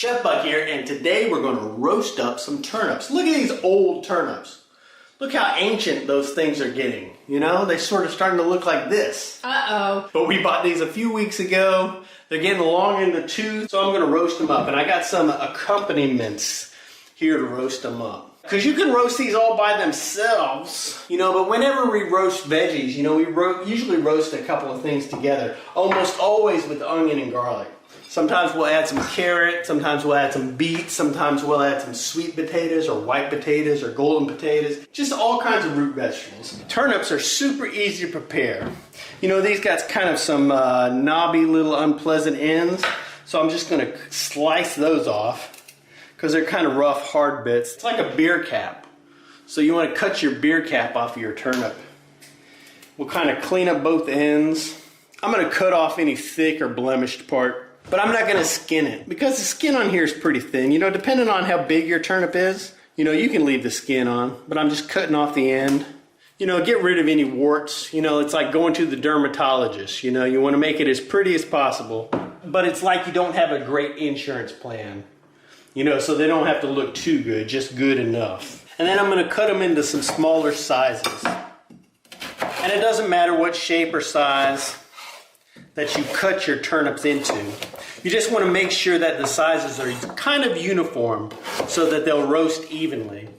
Chef Buck here, and today we're going to roast up some turnips. Look at these old turnips. Look how ancient those things are getting. You know, they're sort of starting to look like this. Uh-oh. But we bought these a few weeks ago. They're getting long in the tooth, so I'm going to roast them up. And I got some accompaniments here to roast them up. Because you can roast these all by themselves, you know, but whenever we roast veggies, you know, we usually roast a couple of things together. Almost always with onion and garlic. Sometimes we'll add some carrot, sometimes we'll add some beets, sometimes we'll add some sweet potatoes or white potatoes or golden potatoes. Just all kinds of root vegetables. Turnips are super easy to prepare. You know, these got kind of some knobby little unpleasant ends, so I'm just going to slice those off because they're kind of rough, hard bits. It's like a beer cap. So you want to cut your beer cap off of your turnip. We'll kind of clean up both ends. I'm going to cut off any thick or blemished part. But I'm not going to skin it because the skin on here is pretty thin. You know, depending on how big your turnip is, you know, you can leave the skin on, but I'm just cutting off the end. You know, get rid of any warts. You know, it's like going to the dermatologist. You know, you want to make it as pretty as possible, but it's like you don't have a great insurance plan. You know, so they don't have to look too good, just good enough. And then I'm going to cut them into some smaller sizes. And it doesn't matter what shape or size that you cut your turnips into. You just want to make sure that the sizes are kind of uniform so that they'll roast evenly.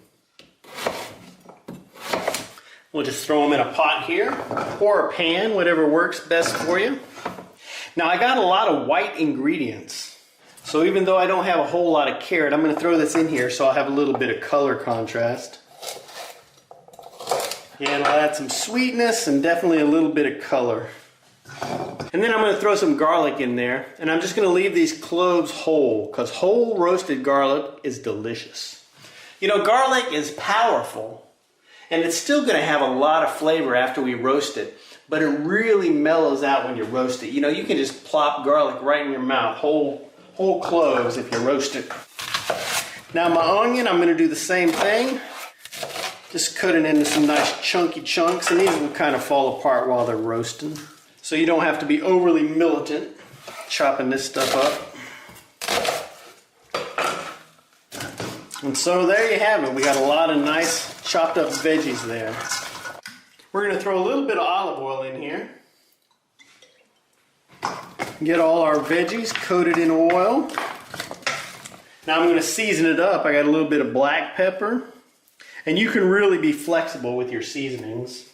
We'll just throw them in a pot here or a pan, whatever works best for you. Now I got a lot of white ingredients. So even though I don't have a whole lot of carrot, I'm going to throw this in here so I'll have a little bit of color contrast. And I'll add some sweetness and definitely a little bit of color. And then I'm going to throw some garlic in there, and I'm just going to leave these cloves whole, because whole roasted garlic is delicious. You know, garlic is powerful, and it's still going to have a lot of flavor after we roast it, but it really mellows out when you roast it. You know, you can just plop garlic right in your mouth, whole cloves if you roast it. Now my onion, I'm going to do the same thing. Just cut it into some nice chunky chunks, and these will kind of fall apart while they're roasting. So you don't have to be overly militant chopping this stuff up. And so there you have it. We got a lot of nice chopped up veggies there. We're going to throw a little bit of olive oil in here. Get all our veggies coated in oil. Now I'm going to season it up. I got a little bit of black pepper. And you can really be flexible with your seasonings.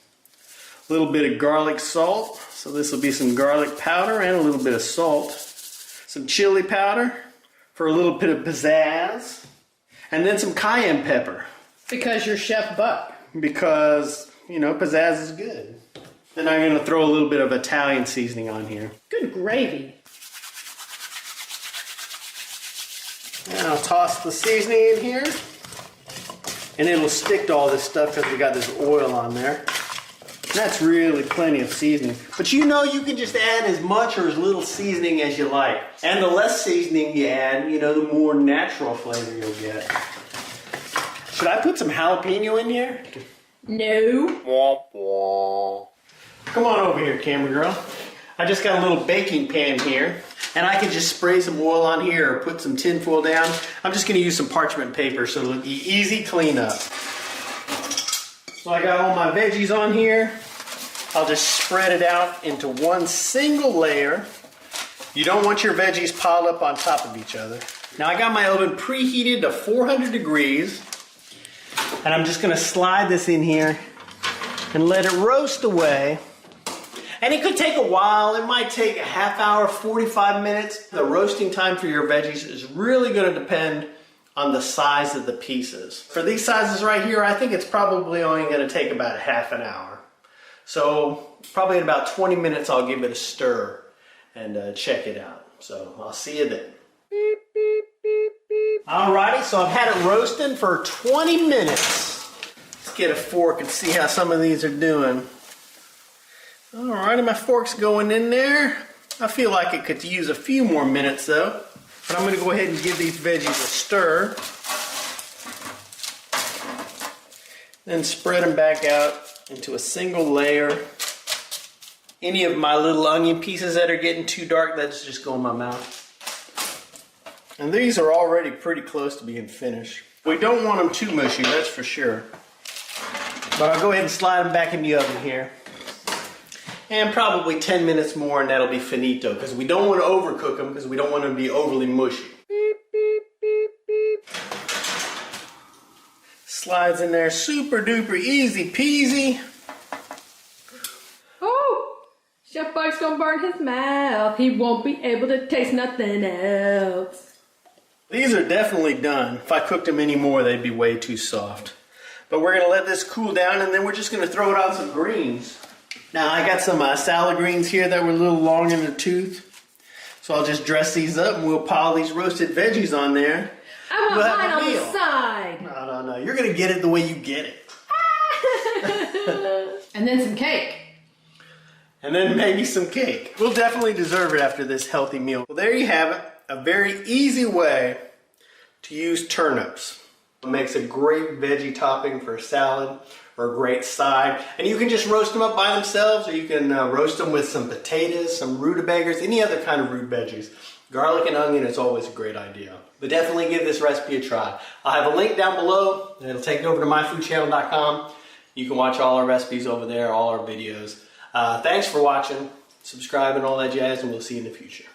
A little bit of garlic salt. So this will be some garlic powder and a little bit of salt. Some chili powder for a little bit of pizzazz. And then some cayenne pepper. Because you're Chef Buck. Because, you know, pizzazz is good. Then I'm going to throw a little bit of Italian seasoning on here. Good gravy. And I'll toss the seasoning in here. And it'll stick to all this stuff because we got this oil on there. That's really plenty of seasoning. But you know, you can just add as much or as little seasoning as you like. And the less seasoning you add, you know, the more natural flavor you'll get. Should I put some jalapeno in here? No. Come on over here, camera girl. I just got a little baking pan here. And I can just spray some oil on here or put some tin foil down. I'm just going to use some parchment paper so it'll be easy cleanup. So I got all my veggies on here. I'll just spread it out into one single layer. You don't want your veggies piled up on top of each other. Now I got my oven preheated to 400 degrees. And I'm just going to slide this in here and let it roast away. And it could take a while. It might take a half hour, 45 minutes. The roasting time for your veggies is really going to depend on the size of the pieces. For these sizes right here, I think it's probably only going to take about a half an hour. So probably in about 20 minutes, I'll give it a stir and check it out. So I'll see you then. Beep, beep, beep, beep. Alrighty, so I've had it roasting for 20 minutes. Let's get a fork and see how some of these are doing. Alrighty, my fork's going in there. I feel like it could use a few more minutes though. But I'm going to go ahead and give these veggies a stir. Then spread them back out into a single layer. Any of my little onion pieces that are getting too dark, that's just go in my mouth. And these are already pretty close to being finished. We don't want them too mushy, that's for sure. But I'll go ahead and slide them back in the oven here. And probably 10 minutes more and that'll be finito, because we don't want to overcook them because we don't want them to be overly mushy. Beep, beep, beep, beep. Slides in there, super duper easy peasy. Oh, Chef Buck's gonna burn his mouth. He won't be able to taste nothing else. These are definitely done. If I cooked them any more, they'd be way too soft. But we're gonna let this cool down and then we're just gonna throw it on some greens. Now I got some salad greens here that were a little long in the tooth. So I'll just dress these up and we'll pile these roasted veggies on there. I want mine on the side. No. You're gonna get it the way you get it. And then some cake. And then maybe some cake. We'll definitely deserve it after this healthy meal. Well, there you have it. A very easy way to use turnips. It makes a great veggie topping for a salad or a great side. And you can just roast them up by themselves, or you can roast them with some potatoes, some rutabagas, any other kind of root veggies. Garlic and onion is always a great idea. But definitely give this recipe a try. I'll have a link down below, and it'll take you over to myfoodchannel.com. You can watch all our recipes over there, all our videos. Thanks for watching, subscribe and all that jazz, and we'll see you in the future.